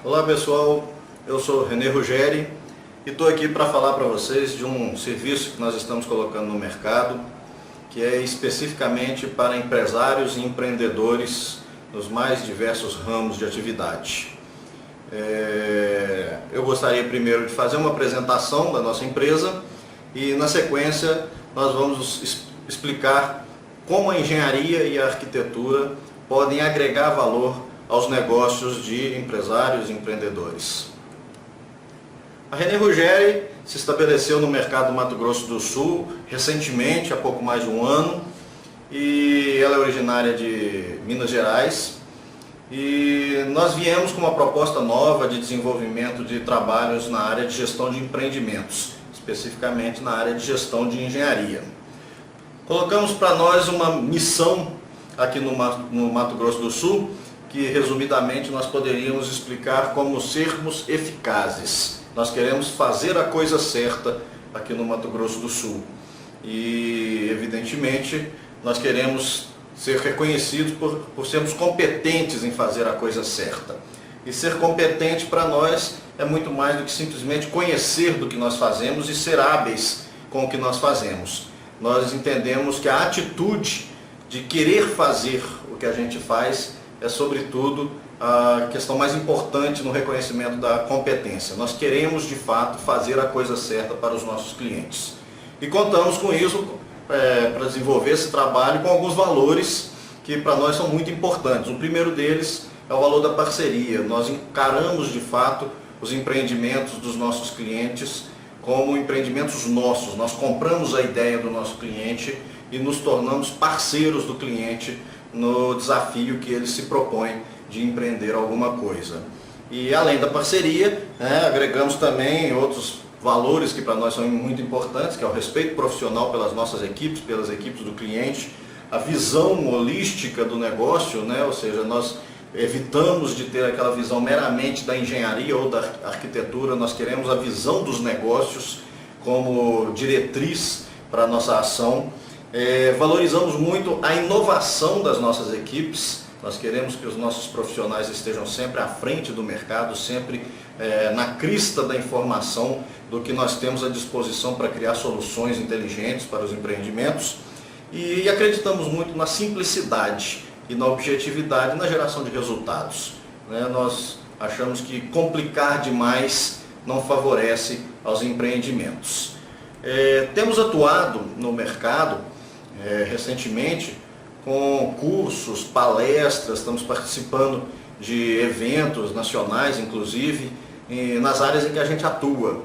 Olá pessoal, eu sou René Ruggeri e estou aqui para falar para vocês de um serviço que nós estamos colocando no mercado, que é especificamente para empresários e empreendedores nos mais diversos ramos de atividade. Eu gostaria primeiro de fazer uma apresentação da nossa empresa e na sequência nós vamos explicar como a engenharia e a arquitetura podem agregar valor aos negócios de empresários e empreendedores. A René Ruggeri se estabeleceu no mercado do Mato Grosso do Sul recentemente, há pouco mais de um ano, e ela é originária de Minas Gerais. E nós viemos com uma proposta nova de desenvolvimento de trabalhos na área de gestão de empreendimentos, especificamente na área de gestão de engenharia. Colocamos para nós uma missão aqui no Mato Grosso do Sul, que resumidamente nós poderíamos explicar como sermos eficazes. Nós queremos fazer a coisa certa aqui no Mato Grosso do Sul. E evidentemente nós queremos ser reconhecidos por sermos competentes em fazer a coisa certa. E ser competente para nós é muito mais do que simplesmente conhecer do que nós fazemos e ser hábeis com o que nós fazemos. Nós entendemos que a atitude de querer fazer o que a gente faz é, sobretudo, a questão mais importante no reconhecimento da competência. Nós queremos, de fato, fazer a coisa certa para os nossos clientes. E contamos com isso para desenvolver esse trabalho com alguns valores que para nós são muito importantes. O primeiro deles é o valor da parceria. Nós encaramos, de fato, os empreendimentos dos nossos clientes como empreendimentos nossos. Nós compramos a ideia do nosso cliente e nos tornamos parceiros do cliente no desafio que ele se propõe de empreender alguma coisa. E além da parceria, agregamos também outros valores que para nós são muito importantes, que é o respeito profissional pelas nossas equipes, pelas equipes do cliente, a visão holística do negócio, ou seja, nós evitamos de ter aquela visão meramente da engenharia ou da arquitetura. Nós queremos a visão dos negócios como diretriz para a nossa ação. Valorizamos muito a inovação das nossas equipes. Nós queremos que os nossos profissionais estejam sempre à frente do mercado, sempre na crista da informação do que nós temos à disposição para criar soluções inteligentes para os empreendimentos. E acreditamos muito na simplicidade e na objetividade na geração de resultados. Nós achamos que complicar demais não favorece aos empreendimentos. Temos atuado no mercado recentemente com cursos, palestras, estamos participando de eventos nacionais, inclusive, nas áreas em que a gente atua.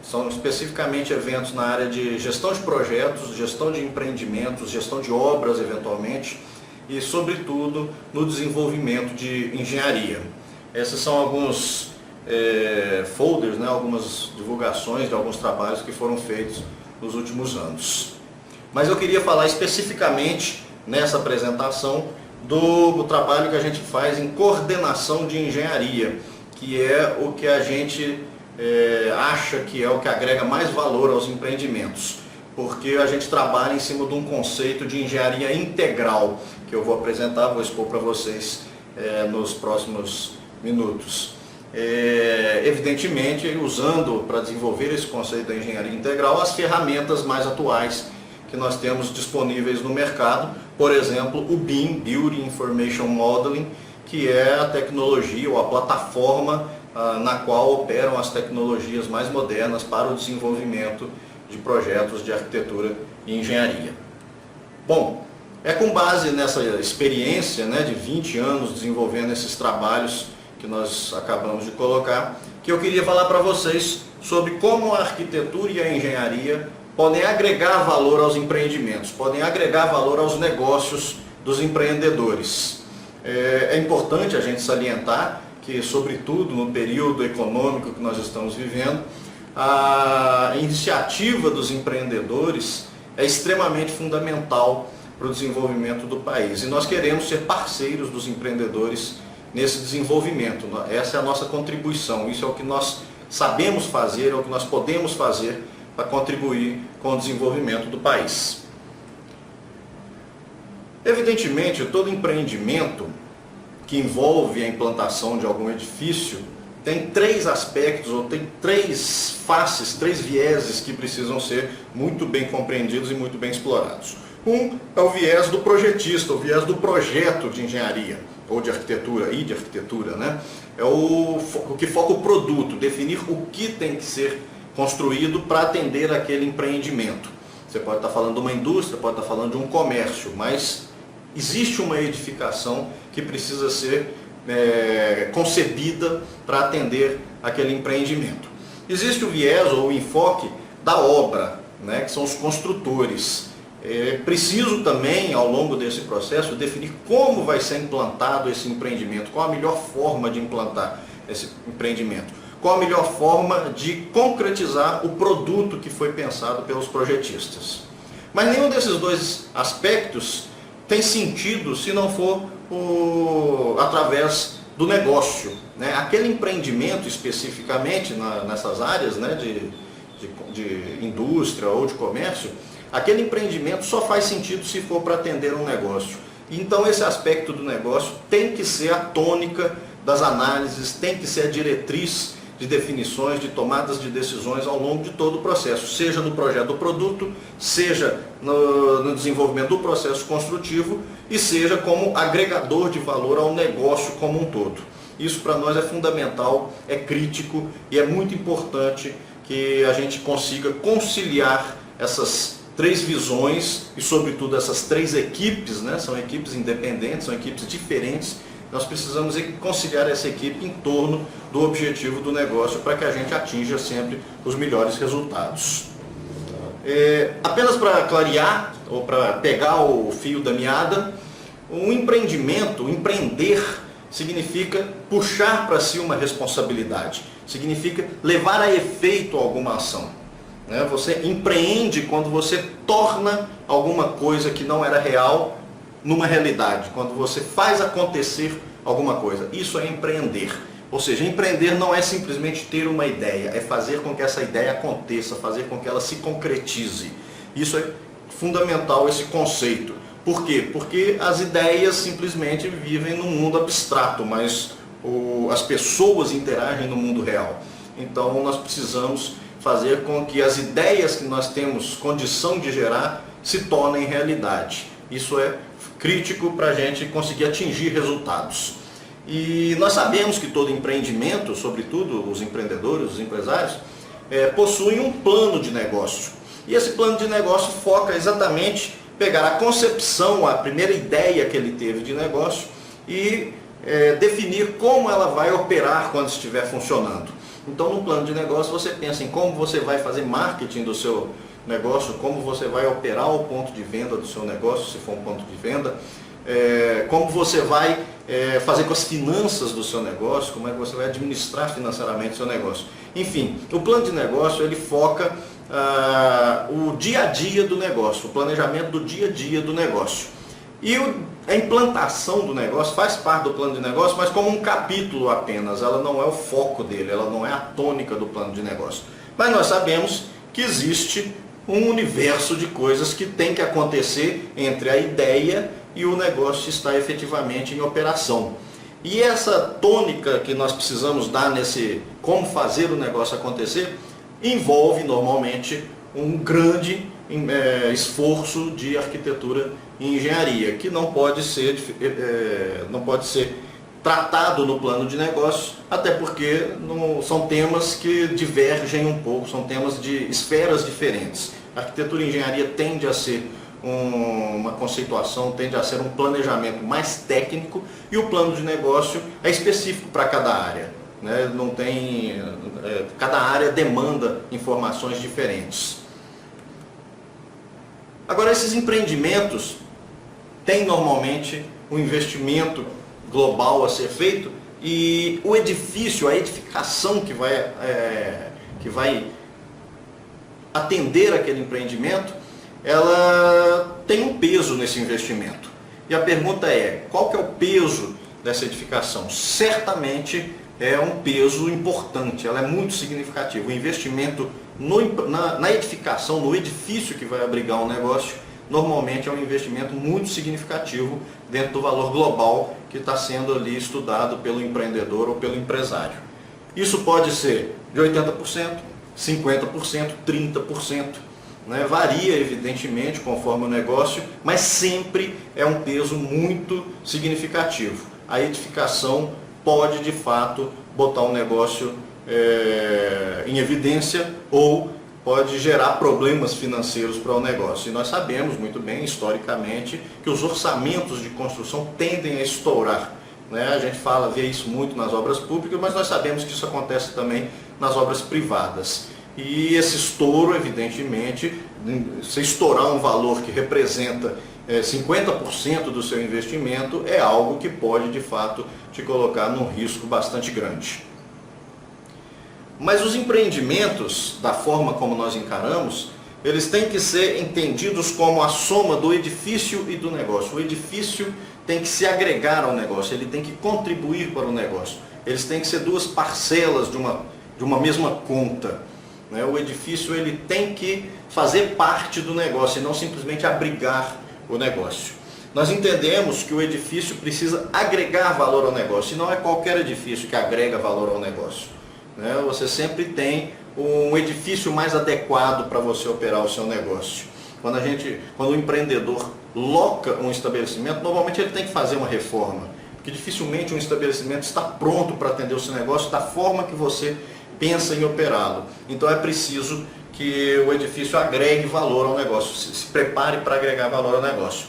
São especificamente eventos na área de gestão de projetos, gestão de empreendimentos, gestão de obras, eventualmente, e, sobretudo, no desenvolvimento de engenharia. Esses são alguns folders, algumas divulgações de alguns trabalhos que foram feitos nos últimos anos. Mas eu queria falar especificamente nessa apresentação do trabalho que a gente faz em coordenação de engenharia, que é o que a gente acha que é o que agrega mais valor aos empreendimentos, porque a gente trabalha em cima de um conceito de engenharia integral, que eu vou apresentar, vou expor para vocês nos próximos minutos. Evidentemente, usando para desenvolver esse conceito da engenharia integral as ferramentas mais atuais que nós temos disponíveis no mercado, por exemplo, o BIM, Building Information Modeling, que é a tecnologia ou a plataforma na qual operam as tecnologias mais modernas para o desenvolvimento de projetos de arquitetura e engenharia. Bom, é com base nessa experiência de 20 anos desenvolvendo esses trabalhos que nós acabamos de colocar, que eu queria falar para vocês sobre como a arquitetura e a engenharia podem agregar valor aos empreendimentos, podem agregar valor aos negócios dos empreendedores. É importante a gente salientar que, sobretudo no período econômico que nós estamos vivendo, a iniciativa dos empreendedores é extremamente fundamental para o desenvolvimento do país. E nós queremos ser parceiros dos empreendedores nesse desenvolvimento. Essa é a nossa contribuição, isso é o que nós sabemos fazer, é o que nós podemos fazer para contribuir com o desenvolvimento do país. Evidentemente, todo empreendimento que envolve a implantação de algum edifício tem três aspectos, ou tem três faces, três vieses que precisam ser muito bem compreendidos e muito bem explorados. Um é o viés do projetista, o viés do projeto de engenharia, ou de arquitetura, e de arquitetura, né? É o que foca o produto, definir o que tem que ser construído para atender aquele empreendimento. Você pode estar falando de uma indústria, pode estar falando de um comércio, mas existe uma edificação que precisa ser concebida para atender aquele empreendimento. Existe o viés ou o enfoque da obra, né, que são os construtores. É preciso também, ao longo desse processo, definir como vai ser implantado esse empreendimento, qual a melhor forma de implantar esse empreendimento, qual a melhor forma de concretizar o produto que foi pensado pelos projetistas. Mas nenhum desses dois aspectos tem sentido se não for através do negócio, né? Aquele empreendimento especificamente nessas áreas, né, de indústria ou de comércio, aquele empreendimento só faz sentido se for para atender um negócio. Então esse aspecto do negócio tem que ser a tônica das análises, tem que ser a diretriz de definições, de tomadas de decisões ao longo de todo o processo, seja no projeto do produto, seja no desenvolvimento do processo construtivo e seja como agregador de valor ao negócio como um todo. Isso para nós é fundamental, é crítico e é muito importante que a gente consiga conciliar essas três visões e, sobretudo, essas três equipes, né? São equipes independentes, são equipes diferentes. Nós precisamos conciliar essa equipe em torno do objetivo do negócio para que a gente atinja sempre os melhores resultados. Apenas para clarear, ou para pegar o fio da meada, um empreendimento, empreender, significa puxar para si uma responsabilidade, significa levar a efeito alguma ação. Você empreende quando você torna alguma coisa que não era real numa realidade, quando você faz acontecer alguma coisa. Isso é empreender. Ou seja, empreender não é simplesmente ter uma ideia, é fazer com que essa ideia aconteça, fazer com que ela se concretize. Isso é fundamental, esse conceito. Por quê? Porque as ideias simplesmente vivem num mundo abstrato, mas as pessoas interagem no mundo real. Então nós precisamos fazer com que as ideias que nós temos condição de gerar se tornem realidade. Isso é crítico para a gente conseguir atingir resultados. E nós sabemos que todo empreendimento, sobretudo os empreendedores, os empresários, possuem um plano de negócio. E esse plano de negócio foca exatamente pegar a concepção, a primeira ideia que ele teve de negócio e definir como ela vai operar quando estiver funcionando. Então, no plano de negócio, você pensa em como você vai fazer marketing do seu negócio, como você vai operar o ponto de venda do seu negócio, se for um ponto de venda, como você vai fazer com as finanças do seu negócio, como é que você vai administrar financeiramente o seu negócio. Enfim, o plano de negócio, ele foca o dia a dia do negócio, o planejamento do dia a dia do negócio. E a implantação do negócio faz parte do plano de negócio, mas como um capítulo apenas, ela não é o foco dele, ela não é a tônica do plano de negócio. Mas nós sabemos que existe um universo de coisas que tem que acontecer entre a ideia e o negócio estar efetivamente em operação. E essa tônica que nós precisamos dar nesse como fazer o negócio acontecer, envolve normalmente um grande esforço de arquitetura e engenharia, que não pode ser tratado no plano de negócio, até porque são temas que divergem um pouco, são temas de esferas diferentes. A arquitetura e engenharia tende a ser uma conceituação, tende a ser um planejamento mais técnico, e o plano de negócio é específico para cada área, né? Não tem, cada área demanda informações diferentes. Agora, esses empreendimentos têm normalmente um investimento global a ser feito, e o edifício, a edificação que vai atender aquele empreendimento, ela tem um peso nesse investimento. E a pergunta é, qual que é o peso dessa edificação? Certamente é um peso importante, ela é muito significativa. O investimento na edificação, no edifício que vai abrigar um negócio, normalmente é um investimento muito significativo dentro do valor global que está sendo ali estudado pelo empreendedor ou pelo empresário. Isso pode ser de 80%, 50%, 30%, né? Varia evidentemente conforme o negócio, mas sempre é um peso muito significativo. A edificação pode de fato botar um negócio em evidência ou pode gerar problemas financeiros para o negócio. E nós sabemos muito bem, historicamente, que os orçamentos de construção tendem a estourar, né? A gente vê isso muito nas obras públicas, mas nós sabemos que isso acontece também nas obras privadas. E esse estouro, evidentemente, se estourar um valor que representa 50% do seu investimento, é algo que pode, de fato, te colocar num risco bastante grande. Mas os empreendimentos, da forma como nós encaramos, eles têm que ser entendidos como a soma do edifício e do negócio. O edifício tem que se agregar ao negócio, ele tem que contribuir para o negócio. Eles têm que ser duas parcelas de uma mesma conta, né? O edifício ele tem que fazer parte do negócio e não simplesmente abrigar o negócio. Nós entendemos que o edifício precisa agregar valor ao negócio, e não é qualquer edifício que agrega valor ao negócio. Você sempre tem um edifício mais adequado para você operar o seu negócio. Quando o empreendedor loca um estabelecimento, normalmente ele tem que fazer uma reforma, porque dificilmente um estabelecimento está pronto para atender o seu negócio da forma que você pensa em operá-lo. Então é preciso que o edifício agregue valor ao negócio, se prepare para agregar valor ao negócio.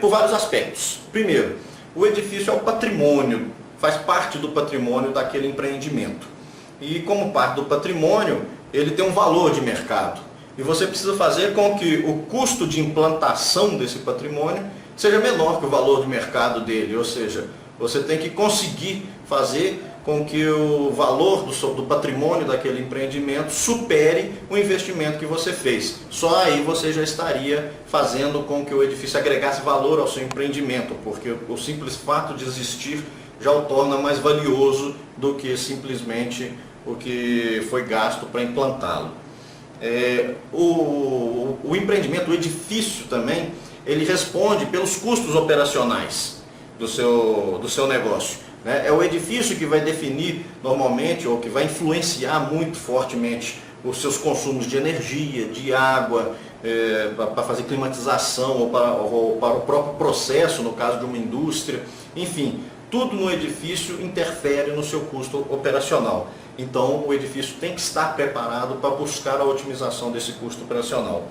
Por vários aspectos. Primeiro, o edifício é o patrimônio, faz parte do patrimônio daquele empreendimento. E como parte do patrimônio, ele tem um valor de mercado. E você precisa fazer com que o custo de implantação desse patrimônio seja menor que o valor de mercado dele. Ou seja, você tem que conseguir fazer com que o valor do patrimônio daquele empreendimento supere o investimento que você fez. Só aí você já estaria fazendo com que o edifício agregasse valor ao seu empreendimento, porque o simples fato de existir já o torna mais valioso do que simplesmente o que foi gasto para implantá-lo. O empreendimento, o edifício também, ele responde pelos custos operacionais do seu negócio. É o edifício que vai definir normalmente, ou que vai influenciar muito fortemente os seus consumos de energia, de água, para fazer climatização ou para o próprio processo, no caso de uma indústria. Enfim, tudo no edifício interfere no seu custo operacional. Então o edifício tem que estar preparado para buscar a otimização desse custo operacional.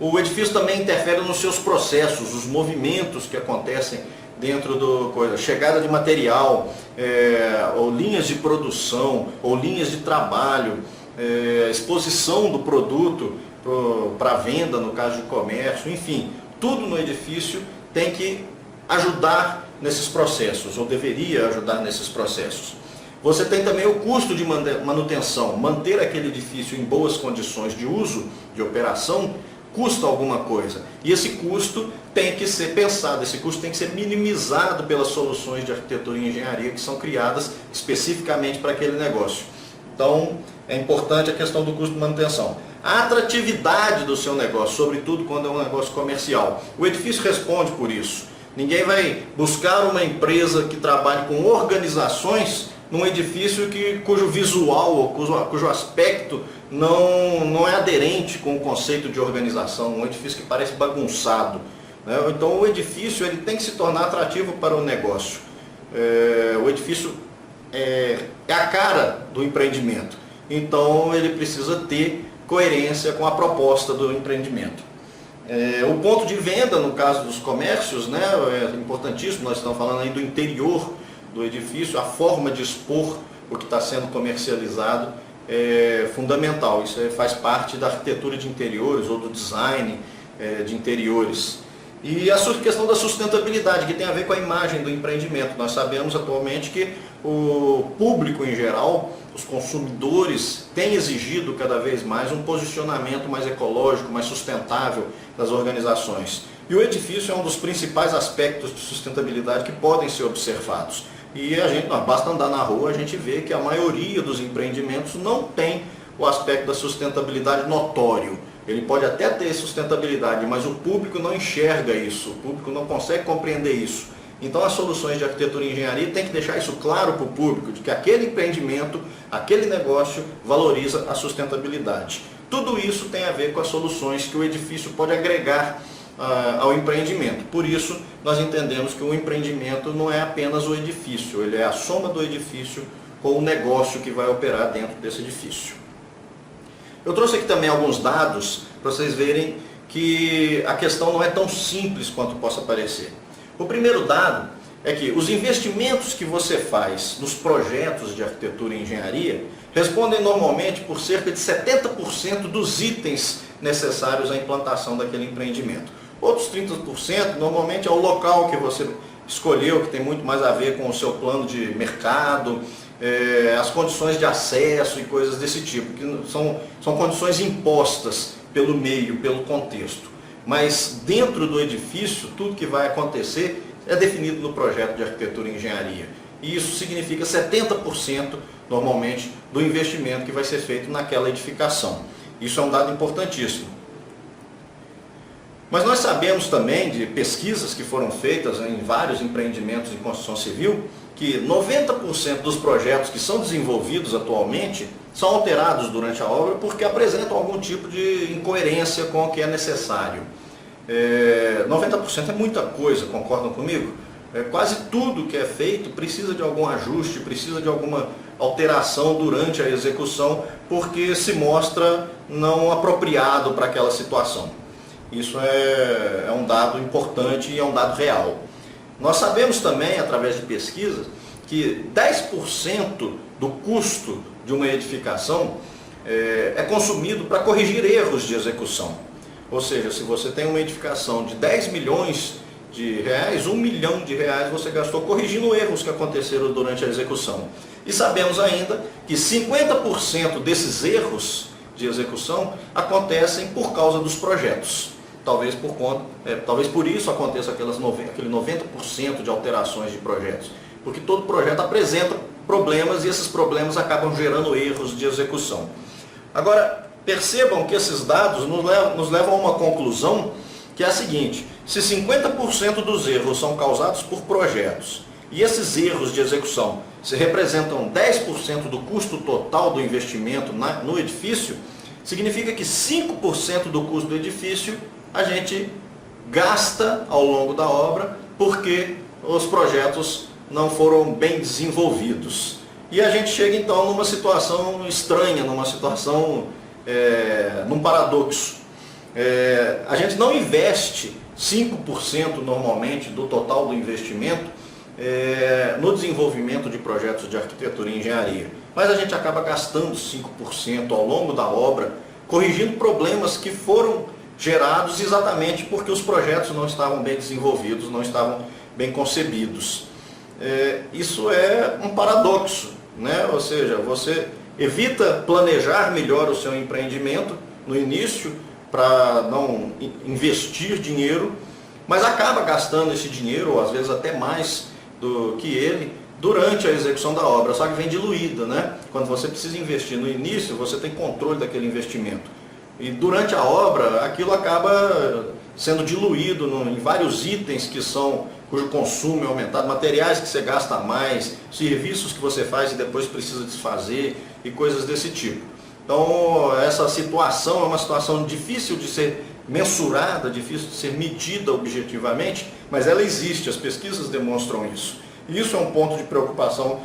O edifício também interfere nos seus processos, os movimentos que acontecem dentro chegada de material, ou linhas de produção, ou linhas de trabalho, exposição do produto para venda, no caso de comércio, enfim, tudo no edifício tem que ajudar nesses processos, ou deveria ajudar nesses processos. Você tem também o custo de manutenção. Manter aquele edifício em boas condições de uso, de operação, custa alguma coisa. E esse custo tem que ser pensado, esse custo tem que ser minimizado pelas soluções de arquitetura e engenharia que são criadas especificamente para aquele negócio. Então, é importante a questão do custo de manutenção. A atratividade do seu negócio, sobretudo quando é um negócio comercial. O edifício responde por isso. Ninguém vai buscar uma empresa que trabalhe com organizações num edifício cujo visual ou cujo aspecto não é aderente com o conceito de organização, um edifício que parece bagunçado, né? Então o edifício ele tem que se tornar atrativo para o negócio. O edifício é a cara do empreendimento, então ele precisa ter coerência com a proposta do empreendimento. O ponto de venda, no caso dos comércios, né, é importantíssimo. Nós estamos falando aí do interior do edifício, a forma de expor o que está sendo comercializado é fundamental. Isso faz parte da arquitetura de interiores ou do design de interiores. E a questão da sustentabilidade, que tem a ver com a imagem do empreendimento. Nós sabemos atualmente que o público em geral, os consumidores, têm exigido cada vez mais um posicionamento mais ecológico, mais sustentável das organizações. E o edifício é um dos principais aspectos de sustentabilidade que podem ser observados. E basta andar na rua, a gente vê que a maioria dos empreendimentos não tem o aspecto da sustentabilidade notório. Ele pode até ter sustentabilidade, mas o público não enxerga isso, o público não consegue compreender isso. Então as soluções de arquitetura e engenharia têm que deixar isso claro para o público, de que aquele empreendimento, aquele negócio valoriza a sustentabilidade. Tudo isso tem a ver com as soluções que o edifício pode agregar ao empreendimento. Por isso, nós entendemos que o empreendimento não é apenas o edifício, ele é a soma do edifício com o negócio que vai operar dentro desse edifício. Eu trouxe aqui também alguns dados para vocês verem que a questão não é tão simples quanto possa parecer. O primeiro dado é que os investimentos que você faz nos projetos de arquitetura e engenharia respondem normalmente por cerca de 70% dos itens necessários à implantação daquele empreendimento. Outros 30% normalmente é o local que você escolheu, que tem muito mais a ver com o seu plano de mercado, as condições de acesso e coisas desse tipo, que são condições impostas pelo meio, pelo contexto. Mas dentro do edifício, tudo que vai acontecer é definido no projeto de arquitetura e engenharia. E isso significa 70% normalmente do investimento que vai ser feito naquela edificação. Isso é um dado importantíssimo. Mas nós sabemos também de pesquisas que foram feitas em vários empreendimentos em construção civil, que 90% dos projetos que são desenvolvidos atualmente são alterados durante a obra porque apresentam algum tipo de incoerência com o que é necessário. 90% é muita coisa, concordam comigo? Quase tudo que é feito precisa de algum ajuste, precisa de alguma alteração durante a execução, porque se mostra não apropriado para aquela situação. Isso é um dado importante e é um dado real. Nós sabemos também, através de pesquisas, que 10% do custo de uma edificação é consumido para corrigir erros de execução. Ou seja, se você tem uma edificação de 10 milhões de reais, 1 milhão de reais você gastou corrigindo erros que aconteceram durante a execução. E sabemos ainda que 50% desses erros de execução acontecem por causa dos projetos. Talvez por isso aconteça aquele 90% de alterações de projetos. Porque todo projeto apresenta problemas e esses problemas acabam gerando erros de execução. Agora, percebam que esses dados nos levam a uma conclusão que é a seguinte: se 50% dos erros são causados por projetos e esses erros de execução se representam 10% do custo total do investimento no edifício, significa que 5% do custo do edifício a gente gasta ao longo da obra porque os projetos não foram bem desenvolvidos. E a gente chega então numa situação estranha, numa situação, num paradoxo. A gente não investe 5% normalmente do total do investimento no desenvolvimento de projetos de arquitetura e engenharia, mas a gente acaba gastando 5% ao longo da obra, corrigindo problemas que foram gerados exatamente porque os projetos não estavam bem desenvolvidos, não estavam bem concebidos. Isso é um paradoxo, né? Ou seja, você evita planejar melhor o seu empreendimento no início para não investir dinheiro, mas acaba gastando esse dinheiro, ou às vezes até mais do que ele, durante a execução da obra, só que vem diluída, né? Quando você precisa investir no início, você tem controle daquele investimento. E durante a obra, aquilo acaba sendo diluído em vários itens cujo consumo é aumentado, materiais que você gasta mais, serviços que você faz e depois precisa desfazer e coisas desse tipo. Então, essa situação é uma situação difícil de ser mensurada, difícil de ser medida objetivamente, mas ela existe, as pesquisas demonstram isso. E isso é um ponto de preocupação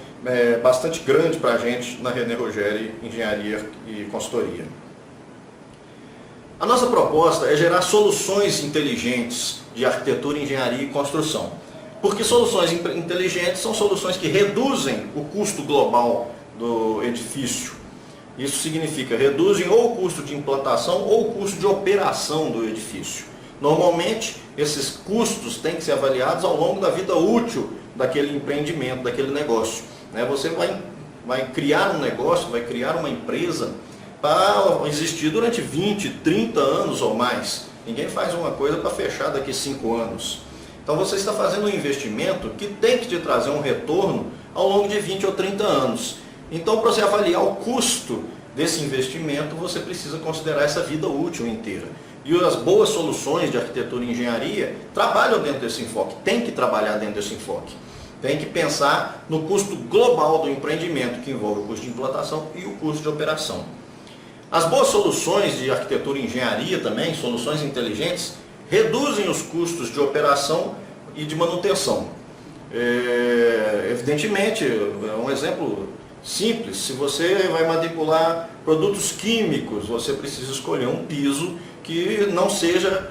bastante grande para a gente na René Rogério Engenharia e Consultoria. A nossa proposta é gerar soluções inteligentes de arquitetura, engenharia e construção. Porque soluções inteligentes são soluções que reduzem o custo global do edifício. Isso significa reduzem ou o custo de implantação ou o custo de operação do edifício. Normalmente, esses custos têm que ser avaliados ao longo da vida útil daquele empreendimento, daquele negócio. Você vai criar um negócio, vai criar uma empresa para existir durante 20, 30 anos ou mais. Ninguém faz uma coisa para fechar daqui 5 anos. Então você está fazendo um investimento que tem que te trazer um retorno ao longo de 20 ou 30 anos. Então, para você avaliar o custo desse investimento, você precisa considerar essa vida útil inteira. E as boas soluções de arquitetura e engenharia trabalham dentro desse enfoque, tem que trabalhar dentro desse enfoque. Tem que pensar no custo global do empreendimento, que envolve o custo de implantação e o custo de operação. As boas soluções de arquitetura e engenharia também, soluções inteligentes, reduzem os custos de operação e de manutenção. Evidentemente, um exemplo simples, se você vai manipular produtos químicos, você precisa escolher um piso que não seja,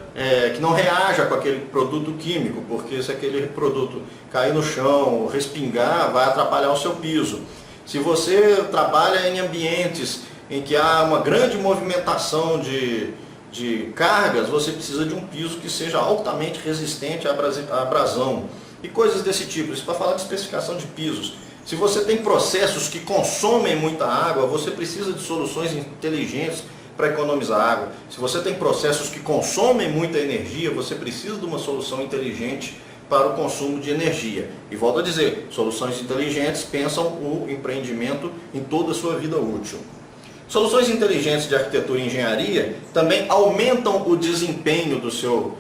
que não reaja com aquele produto químico, porque se aquele produto cair no chão, respingar, vai atrapalhar o seu piso. Se você trabalha em ambientes em que há uma grande movimentação de cargas, você precisa de um piso que seja altamente resistente à abrasão e coisas desse tipo. Isso para falar de especificação de pisos. Se você tem processos que consomem muita água, você precisa de soluções inteligentes para economizar água. Se você tem processos que consomem muita energia, você precisa de uma solução inteligente para o consumo de energia. E volto a dizer, soluções inteligentes pensam o empreendimento em toda a sua vida útil. Soluções inteligentes de arquitetura e engenharia também aumentam o desempenho do seu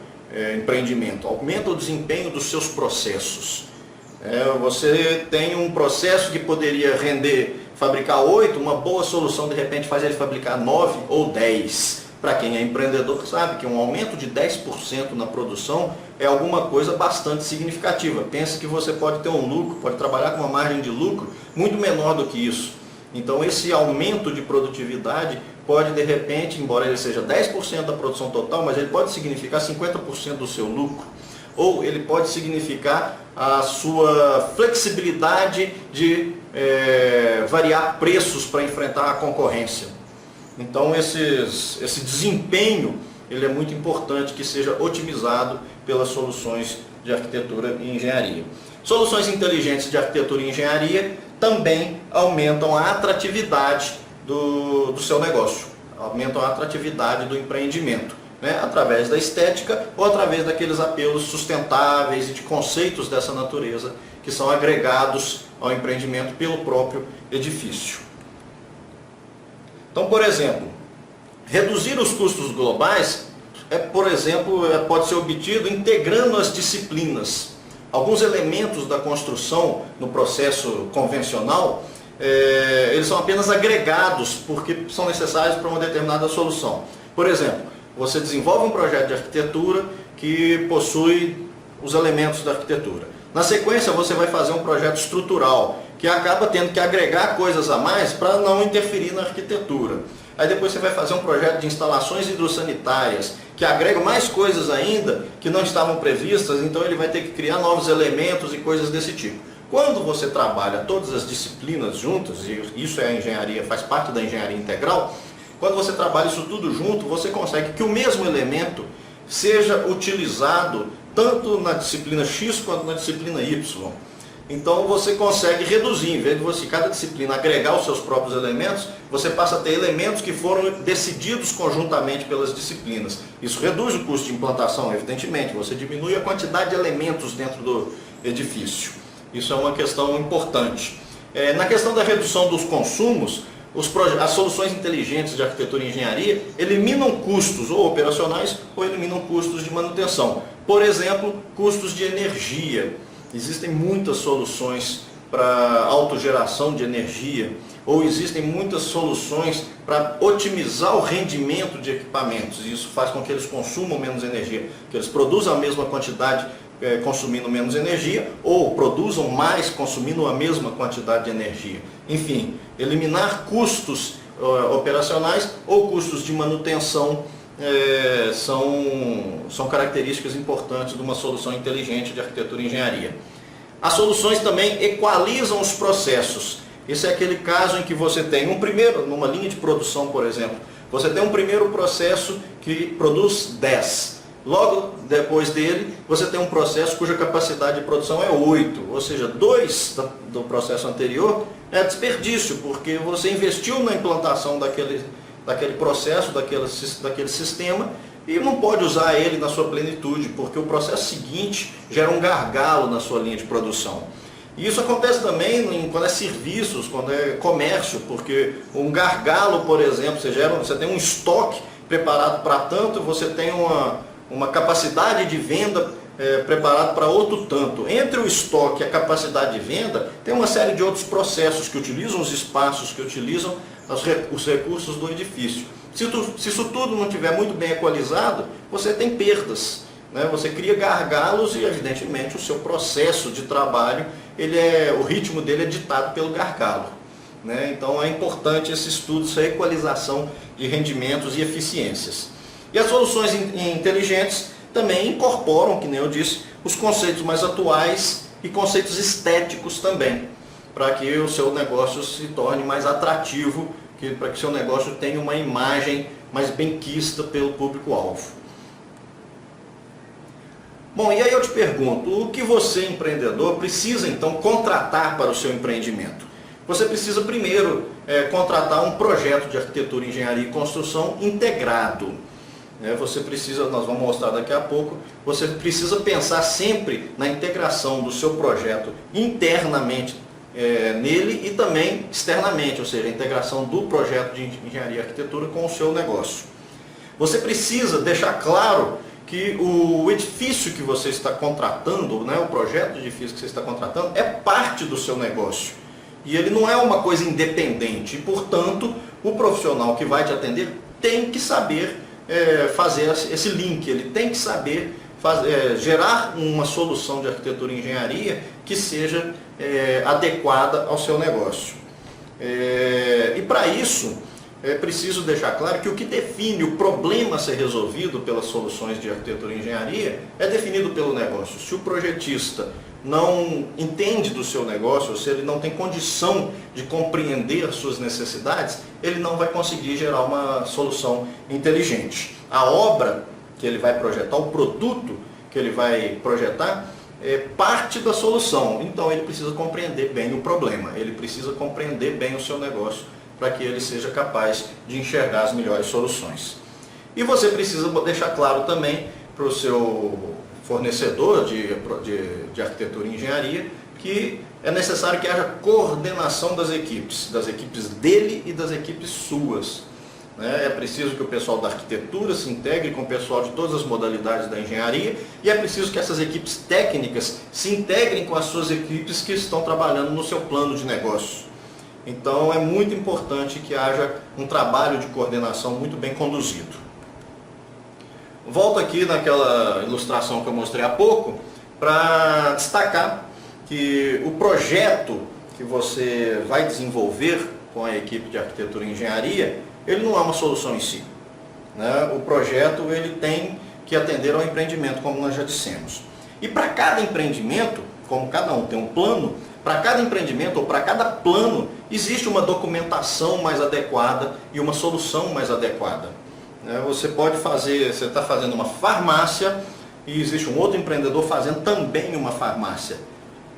empreendimento, aumentam o desempenho dos seus processos. Você tem um processo que poderia fabricar 8, uma boa solução de repente faz ele fabricar 9 ou 10. Para quem é empreendedor sabe que um aumento de 10% na produção é alguma coisa bastante significativa. Pense que você pode ter um lucro, pode trabalhar com uma margem de lucro muito menor do que isso. Então esse aumento de produtividade pode de repente, embora ele seja 10% da produção total, mas ele pode significar 50% do seu lucro. Ou ele pode significar a sua flexibilidade de variar preços para enfrentar a concorrência. Então esse desempenho ele é muito importante que seja otimizado pelas soluções de arquitetura e engenharia. Soluções inteligentes de arquitetura e engenharia também aumentam a atratividade do seu negócio, aumentam a atratividade do empreendimento, através da estética ou através daqueles apelos sustentáveis e de conceitos dessa natureza que são agregados ao empreendimento pelo próprio edifício. Então, por exemplo, reduzir os custos globais, pode ser obtido integrando as disciplinas. Alguns elementos da construção no processo convencional, eles são apenas agregados porque são necessários para uma determinada solução. Por exemplo, você desenvolve um projeto de arquitetura que possui os elementos da arquitetura. Na sequência, você vai fazer um projeto estrutural, que acaba tendo que agregar coisas a mais para não interferir na arquitetura. Aí depois você vai fazer um projeto de instalações hidrossanitárias, que agrega mais coisas ainda que não estavam previstas, então ele vai ter que criar novos elementos e coisas desse tipo. Quando você trabalha todas as disciplinas juntas, e isso é a engenharia, faz parte da engenharia integral, quando você trabalha isso tudo junto, você consegue que o mesmo elemento seja utilizado tanto na disciplina X quanto na disciplina Y. Então você consegue reduzir, em vez de você, cada disciplina, agregar os seus próprios elementos, você passa a ter elementos que foram decididos conjuntamente pelas disciplinas. Isso reduz o custo de implantação, evidentemente, você diminui a quantidade de elementos dentro do edifício. Isso é uma questão importante. Na questão da redução dos consumos, as soluções inteligentes de arquitetura e engenharia eliminam custos ou operacionais ou eliminam custos de manutenção. Por exemplo, custos de energia. Existem muitas soluções para autogeração de energia, ou existem muitas soluções para otimizar o rendimento de equipamentos. Isso faz com que eles consumam menos energia, que eles produzam a mesma quantidade consumindo menos energia, ou produzam mais consumindo a mesma quantidade de energia. Enfim, eliminar custos operacionais ou custos de manutenção são características importantes de uma solução inteligente de arquitetura e engenharia. As soluções também equalizam os processos. Esse é aquele caso em que você tem numa linha de produção, por exemplo, você tem um primeiro processo que produz 10. Logo depois dele, você tem um processo cuja capacidade de produção é 8, ou seja, 2 do processo anterior é desperdício, porque você investiu na implantação daquele processo, daquele sistema, e não pode usar ele na sua plenitude, porque o processo seguinte gera um gargalo na sua linha de produção. E isso acontece também quando é serviços, quando é comércio, porque um gargalo, por exemplo, você tem um estoque preparado para tanto, você tem uma capacidade de venda preparado para outro tanto. Entre o estoque e a capacidade de venda, tem uma série de outros processos que utilizam os espaços, que utilizam os recursos do edifício. Se isso tudo não estiver muito bem equalizado, você tem perdas, né? Você cria gargalos e, evidentemente, o seu processo de trabalho, o ritmo dele é ditado pelo gargalo, né? Então é importante esse estudo, essa equalização de rendimentos e eficiências. E as soluções inteligentes também incorporam, que nem eu disse, os conceitos mais atuais e conceitos estéticos também, para que o seu negócio se torne mais atrativo, para que o seu negócio tenha uma imagem mais benquista pelo público-alvo. Bom, e aí eu te pergunto, o que você, empreendedor, precisa então contratar para o seu empreendimento? Você precisa primeiro contratar um projeto de arquitetura, engenharia e construção integrado. Você precisa, nós vamos mostrar daqui a pouco, você precisa pensar sempre na integração do seu projeto internamente nele e também externamente, ou seja, a integração do projeto de engenharia e arquitetura com o seu negócio. Você precisa deixar claro que o edifício que você está contratando, o projeto de edifício que você está contratando, é parte do seu negócio. E ele não é uma coisa independente. E, portanto, o profissional que vai te atender tem que saber fazer esse link, ele tem que saber gerar uma solução de arquitetura e engenharia que seja adequada ao seu negócio. E para isso, é preciso deixar claro que o que define o problema a ser resolvido pelas soluções de arquitetura e engenharia é definido pelo negócio. Se o projetista não entende do seu negócio, ou se ele não tem condição de compreender as suas necessidades, ele não vai conseguir gerar uma solução inteligente. A obra que ele vai projetar, o produto que ele vai projetar, é parte da solução. Então ele precisa compreender bem o problema, ele precisa compreender bem o seu negócio para que ele seja capaz de enxergar as melhores soluções. E você precisa deixar claro também para o seu fornecedor de arquitetura e engenharia que é necessário que haja coordenação das equipes dele e das equipes suas. É preciso que o pessoal da arquitetura se integre com o pessoal de todas as modalidades da engenharia e é preciso que essas equipes técnicas se integrem com as suas equipes que estão trabalhando no seu plano de negócio. Então é muito importante que haja um trabalho de coordenação muito bem conduzido. Volto aqui naquela ilustração que eu mostrei há pouco para destacar que o projeto que você vai desenvolver com a equipe de arquitetura e engenharia, ele não é uma solução em si. O projeto ele tem que atender ao empreendimento, como nós já dissemos. E para cada empreendimento, como cada um tem um plano, para cada empreendimento ou para cada plano existe uma documentação mais adequada e uma solução mais adequada. Você está fazendo uma farmácia e existe um outro empreendedor fazendo também uma farmácia.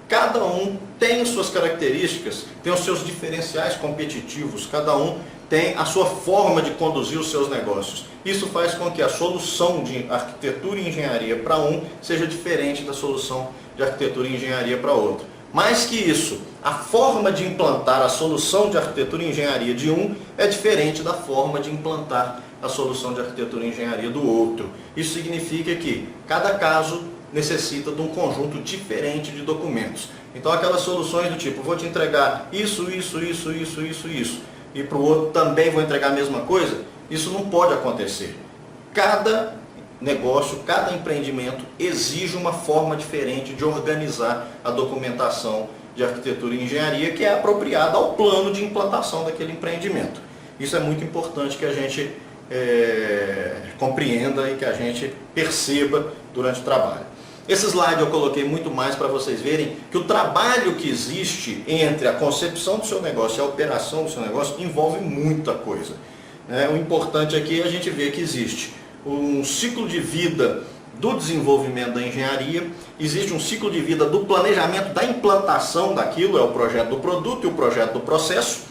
Cada um tem as suas características, tem os seus diferenciais competitivos, cada um tem a sua forma de conduzir os seus negócios. Isso faz com que a solução de arquitetura e engenharia para um seja diferente da solução de arquitetura e engenharia para outro. Mais que isso, a forma de implantar a solução de arquitetura e engenharia de um é diferente da forma de implantar a solução de arquitetura e engenharia do outro. Isso significa que cada caso necessita de um conjunto diferente de documentos. Então aquelas soluções do tipo, vou te entregar isso, e para o outro também vou entregar a mesma coisa, isso não pode acontecer. Cada negócio, cada empreendimento exige uma forma diferente de organizar a documentação de arquitetura e engenharia que é apropriada ao plano de implantação daquele empreendimento. Isso é muito importante que a gente compreenda e que a gente perceba durante o trabalho. Esse slide eu coloquei muito mais para vocês verem que o trabalho que existe entre a concepção do seu negócio e a operação do seu negócio envolve muita coisa. O importante aqui é a gente ver que existe um ciclo de vida do desenvolvimento da engenharia, existe um ciclo de vida do planejamento da implantação daquilo, é o projeto do produto e o projeto do processo.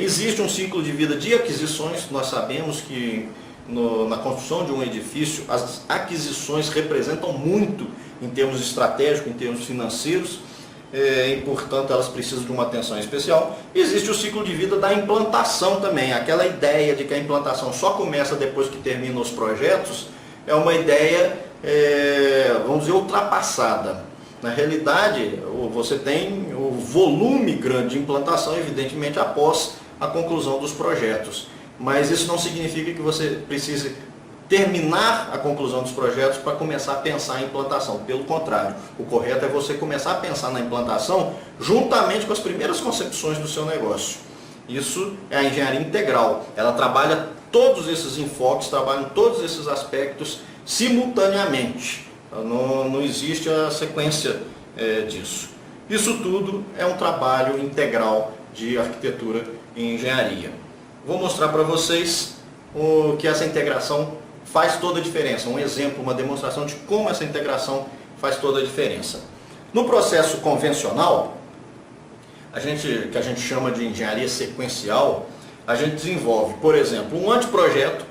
Existe um ciclo de vida de aquisições, nós sabemos que na construção de um edifício as aquisições representam muito em termos estratégicos, em termos financeiros. e, portanto, elas precisam de uma atenção especial. Existe o ciclo de vida da implantação também. Aquela ideia de que a implantação só começa depois que terminam os projetos é uma ideia, vamos dizer, ultrapassada. Na realidade, você tem o volume grande de implantação, evidentemente, após a conclusão dos projetos. Mas isso não significa que você precise terminar a conclusão dos projetos para começar a pensar em implantação. Pelo contrário, o correto é você começar a pensar na implantação juntamente com as primeiras concepções do seu negócio. Isso é a engenharia integral. Ela trabalha todos esses enfoques, trabalha todos esses aspectos simultaneamente. Não existe a sequência disso. Isso tudo é um trabalho integral de arquitetura e engenharia. Vou mostrar para vocês que essa integração faz toda a diferença. Um exemplo, uma demonstração de como essa integração faz toda a diferença. No processo convencional, que a gente chama de engenharia sequencial, a gente desenvolve, por exemplo, um anteprojeto.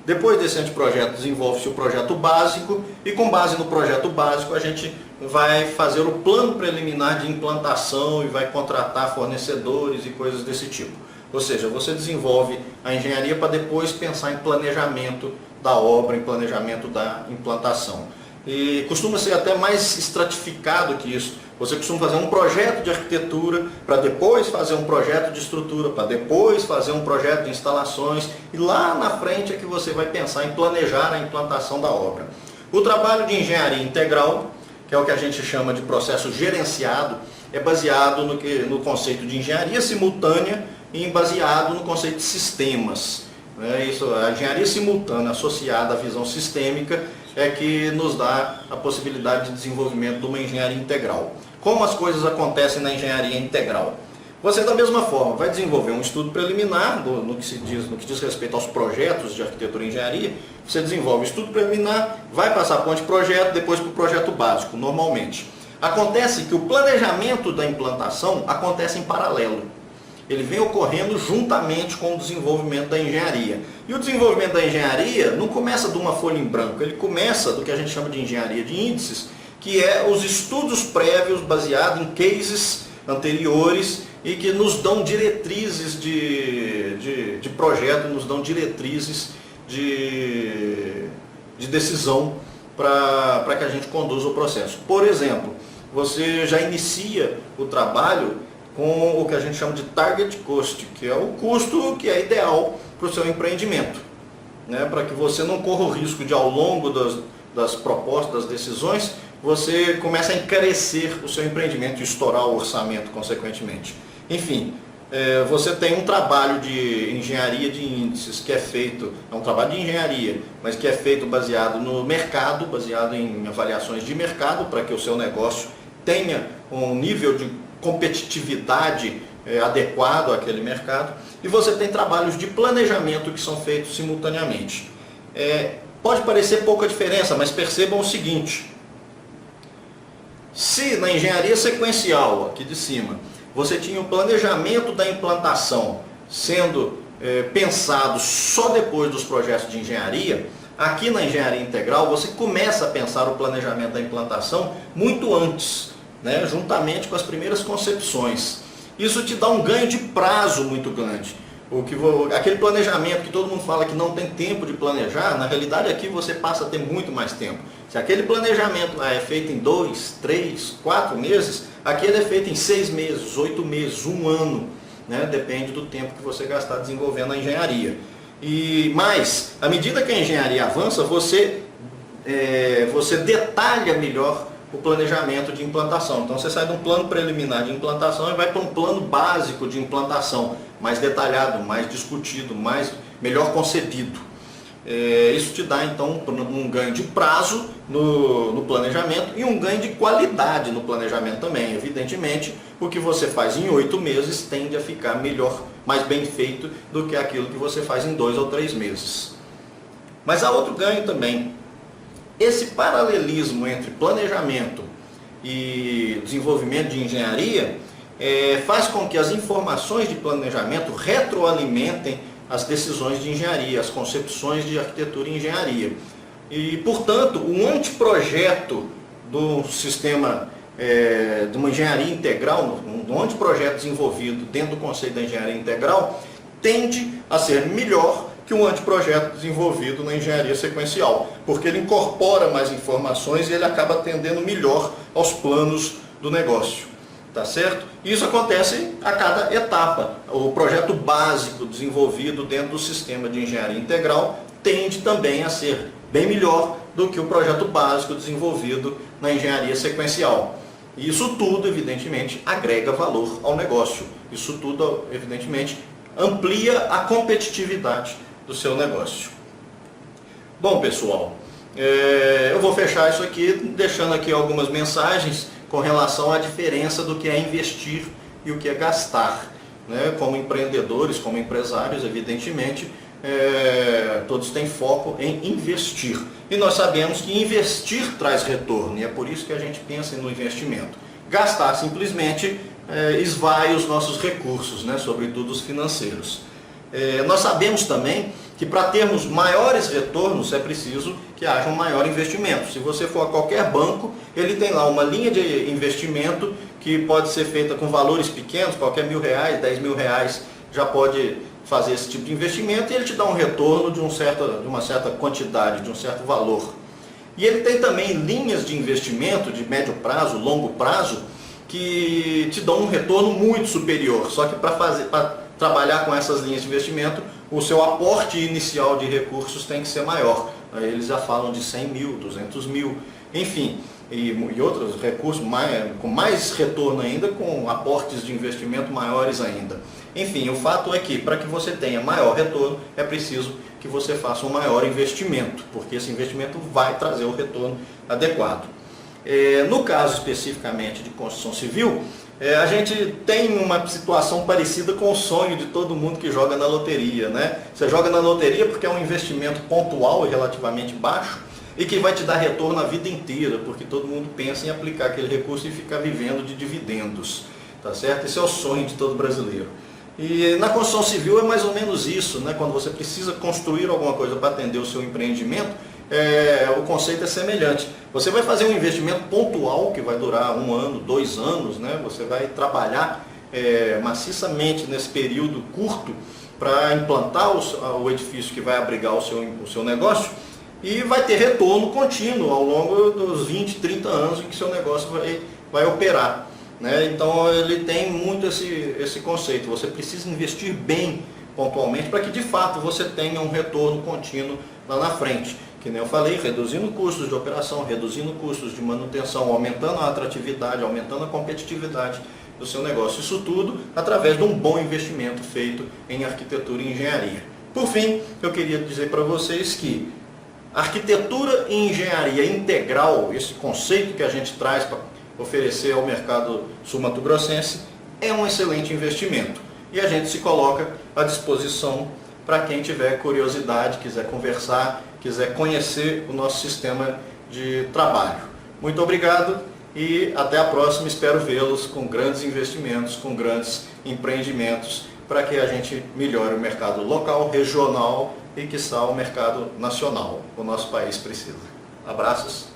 Depois desse anteprojeto, desenvolve-se o projeto básico e, com base no projeto básico, a gente vai fazer o plano preliminar de implantação e vai contratar fornecedores e coisas desse tipo. Ou seja, você desenvolve a engenharia para depois pensar em planejamento da obra, em planejamento da implantação. E costuma ser até mais estratificado que isso. Você costuma fazer um projeto de arquitetura para depois fazer um projeto de estrutura, para depois fazer um projeto de instalações, e lá na frente é que você vai pensar em planejar a implantação da obra. O trabalho de engenharia integral, que é o que a gente chama de processo gerenciado, é baseado no conceito de engenharia simultânea e baseado no conceito de sistemas. A engenharia simultânea associada à visão sistêmica é que nos dá a possibilidade de desenvolvimento de uma engenharia integral. Como as coisas acontecem na engenharia integral? Você, da mesma forma, vai desenvolver um estudo preliminar no que diz respeito aos projetos de arquitetura e engenharia. Você desenvolve o estudo preliminar, vai passar para o anteprojeto, depois para o projeto básico, normalmente. Acontece que o planejamento da implantação acontece em paralelo. Ele vem ocorrendo juntamente com o desenvolvimento da engenharia. E o desenvolvimento da engenharia não começa de uma folha em branco, ele começa do que a gente chama de engenharia de índices, que é os estudos prévios baseados em cases anteriores e que nos dão diretrizes de projeto, nos dão diretrizes de decisão para que a gente conduza o processo. Por exemplo, você já inicia o trabalho com o que a gente chama de target cost, que é o custo que é ideal para o seu empreendimento, para que você não corra o risco de, ao longo das propostas, das decisões, você comece a encarecer o seu empreendimento e estourar o orçamento, consequentemente. Enfim, você tem um trabalho de engenharia de índices que é feito, é um trabalho de engenharia, mas que é feito baseado no mercado, baseado em avaliações de mercado, para que o seu negócio tenha um nível de competitividade adequado àquele mercado, e você tem trabalhos de planejamento que são feitos simultaneamente. Pode parecer pouca diferença, mas percebam o seguinte: se na engenharia sequencial, aqui de cima, você tinha o planejamento da implantação sendo pensado só depois dos projetos de engenharia, aqui na engenharia integral você começa a pensar o planejamento da implantação muito antes, juntamente com as primeiras concepções. Isso te dá um ganho de prazo muito grande. Aquele planejamento que todo mundo fala que não tem tempo de planejar, na realidade aqui você passa a ter muito mais tempo. Se aquele planejamento é feito em 2, 3, 4 meses, aqui ele é feito em 6 meses, 8 meses, 1 ano. Depende do tempo que você gastar desenvolvendo a engenharia. Mas, à medida que a engenharia avança, você detalha melhor o planejamento de implantação. Então você sai de um plano preliminar de implantação e vai para um plano básico de implantação, mais detalhado, mais discutido, melhor concebido. Isso te dá então um ganho de prazo no planejamento e um ganho de qualidade no planejamento também. Evidentemente, o que você faz em 8 meses tende a ficar melhor, mais bem feito do que aquilo que você faz em 2 ou 3 meses. Mas há outro ganho também. Esse paralelismo entre planejamento e desenvolvimento de engenharia faz com que as informações de planejamento retroalimentem as decisões de engenharia, as concepções de arquitetura e engenharia. E, portanto, o anteprojeto do sistema de uma engenharia integral, um anteprojeto desenvolvido dentro do conceito da engenharia integral, tende a ser melhor que um anteprojeto desenvolvido na engenharia sequencial, porque ele incorpora mais informações e ele acaba atendendo melhor aos planos do negócio, tá certo? Isso acontece a cada etapa. O projeto básico desenvolvido dentro do sistema de engenharia integral tende também a ser bem melhor do que o projeto básico desenvolvido na engenharia sequencial. E isso tudo, evidentemente, agrega valor ao negócio. Isso tudo, evidentemente, amplia a competitividade do seu negócio. Bom, pessoal, eu vou fechar isso aqui deixando aqui algumas mensagens com relação à diferença do que é investir e o que é gastar, né? Como empreendedores, como empresários, evidentemente, todos têm foco em investir. E nós sabemos que investir traz retorno, e é por isso que a gente pensa no investimento. Gastar simplesmente esvai os nossos recursos, né? Sobretudo os financeiros. Nós sabemos também que para termos maiores retornos é preciso que haja um maior investimento. Se você for a qualquer banco, ele tem lá uma linha de investimento que pode ser feita com valores pequenos, qualquer R$1.000, R$10.000 já pode fazer esse tipo de investimento e ele te dá um retorno de uma certa quantidade, de um certo valor. E ele tem também linhas de investimento de médio prazo, longo prazo, que te dão um retorno muito superior. Só que para trabalhar com essas linhas de investimento, o seu aporte inicial de recursos tem que ser maior. Aí eles já falam de 100 mil, 200 mil, enfim, e outros recursos com mais retorno ainda, com aportes de investimento maiores ainda. Enfim, o fato é que para que você tenha maior retorno, é preciso que você faça um maior investimento, porque esse investimento vai trazer o retorno adequado. No caso especificamente de construção civil, a gente tem uma situação parecida com o sonho de todo mundo que joga na loteria, né? Você joga na loteria porque é um investimento pontual e relativamente baixo e que vai te dar retorno a vida inteira, porque todo mundo pensa em aplicar aquele recurso e ficar vivendo de dividendos, tá certo? Esse é o sonho de todo brasileiro. E na construção civil é mais ou menos isso, né? Quando você precisa construir alguma coisa para atender o seu empreendimento, o conceito é semelhante. Você vai fazer um investimento pontual que vai durar 1 ano, 2 anos, né? Você vai trabalhar maciçamente nesse período curto para implantar o edifício que vai abrigar o seu negócio e vai ter retorno contínuo ao longo dos 20, 30 anos em que seu negócio vai operar, né? Então ele tem muito esse conceito. Você precisa investir bem pontualmente para que de fato você tenha um retorno contínuo lá na frente. Que nem eu falei, reduzindo custos de operação, reduzindo custos de manutenção, aumentando a atratividade, aumentando a competitividade do seu negócio. Isso tudo através de um bom investimento feito em arquitetura e engenharia. Por fim, eu queria dizer para vocês que arquitetura e engenharia integral, esse conceito que a gente traz para oferecer ao mercado sul-mato-grossense, é um excelente investimento. E a gente se coloca à disposição para quem tiver curiosidade, quiser conversar, quiser conhecer o nosso sistema de trabalho. Muito obrigado e até a próxima. Espero vê-los com grandes investimentos, com grandes empreendimentos, para que a gente melhore o mercado local, regional e, quiçá, o mercado nacional. O nosso país precisa. Abraços.